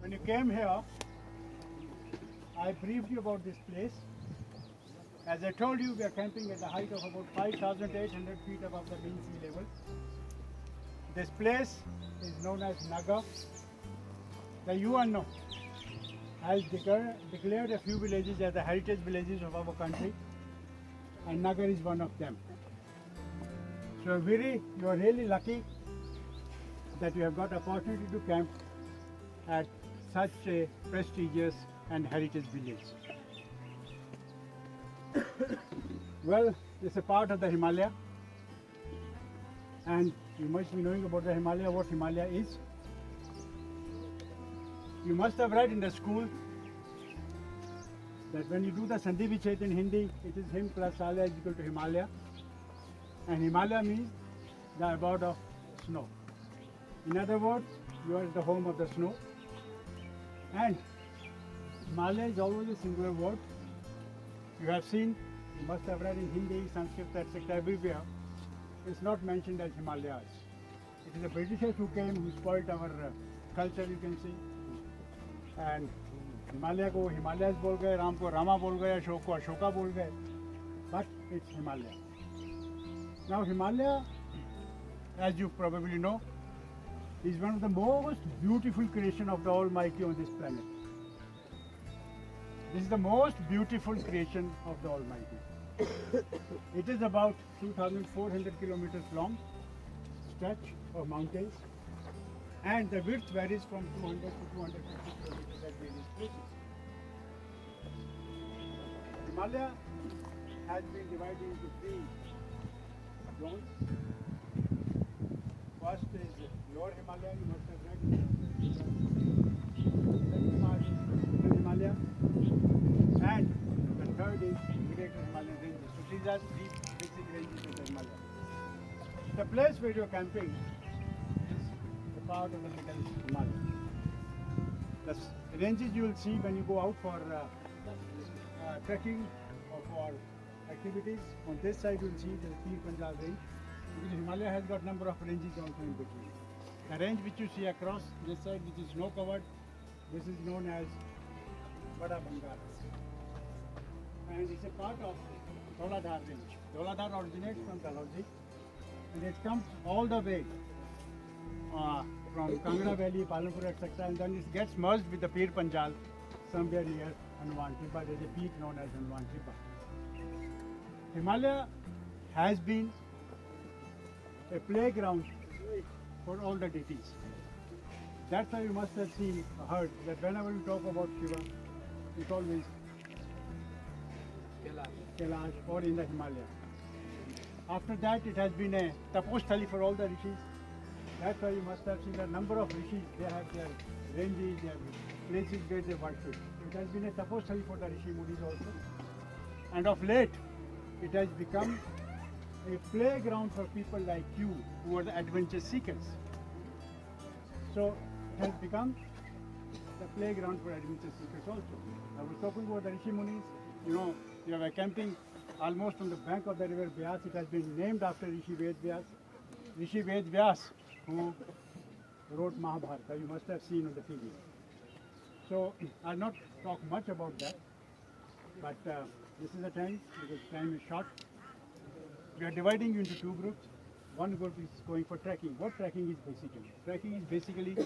When you came here, I briefed you about this place. As I told you, we are camping at a height of about 5,800 feet above the mean sea level. This place is known as Naga. The UN has declared a few villages as the heritage villages of our country, and Naga is one of them. So you are really lucky that you have got opportunity to camp at such a prestigious and heritage village. Well, it's a part of the Himalaya, and you must be knowing about the Himalaya, what Himalaya is. You must have read in the school that when you do the Sandhi Vichhet in Hindi, it is Him plus Salya is equal to Himalaya, and Himalaya means the abode of snow. In other words, you are the home of the snow, and Himalaya is always a singular word. You have seen, you must have read in Hindi, Sanskrit, etc. everywhere. It's not mentioned as Himalayas. It is the Britishers who came, who spoiled our culture, you can see. And Himalaya ko Himalayas bol gaye, Ram ko Rama bol gaye, Ashok ko Ashoka bol gaye. But it's Himalaya. Now Himalaya, as you probably know, is one of the most beautiful creation of the Almighty on this planet. This is the most beautiful creation of the Almighty. It is about 2,400 kilometers long stretch of mountains, and the width varies from 200 to 250 kilometers at various places. Himalaya has been divided into three zones. First is Lower Himalaya, you must have read. Second part is Middle Himalaya, and the third is Greater Himalayan ranges. So these are three basic ranges of the Himalaya. The place where you are camping is the part of the Middle Himalaya. The ranges you will see when you go out for trekking or for activities. On this side you will see the Pir Panjal range. Because Himalaya has got number of ranges also in between. The range which you see across this side, which is snow covered, this is known as Bada Bangar. And it's a part of Doladhar range. Doladhar originates from Dalhousie, and it comes all the way from Kangra Valley, Palanpur, etc. and then it gets merged with the Pir Panjal somewhere near Hanuman Tipa. There is a peak known as Hanuman Tipa. Himalaya has been a playground for all the deities. That's why you must have seen or heard that whenever you talk about Shiva, it's always Kailash or in the Himalaya. After that, it has been a taposthali for all the rishis. That's why you must have seen a number of rishis. They have their ranges, their places where they worship. It has been a taposthali for the rishi munis also. And of late, it has become a playground for people like you who are the adventure seekers. So it has become the playground for adventure seekers also. I was talking about the Rishi Munis. You know, you were camping almost on the bank of the river Vyas. It has been named after Rishi Ved Vyas. Rishi Ved Vyas, who wrote Mahabharata. You must have seen on the TV. So I'll not talk much about that. But this is the time, because time is short. We are dividing you into two groups. One group is going for trekking. What trekking is basically? Trekking is basically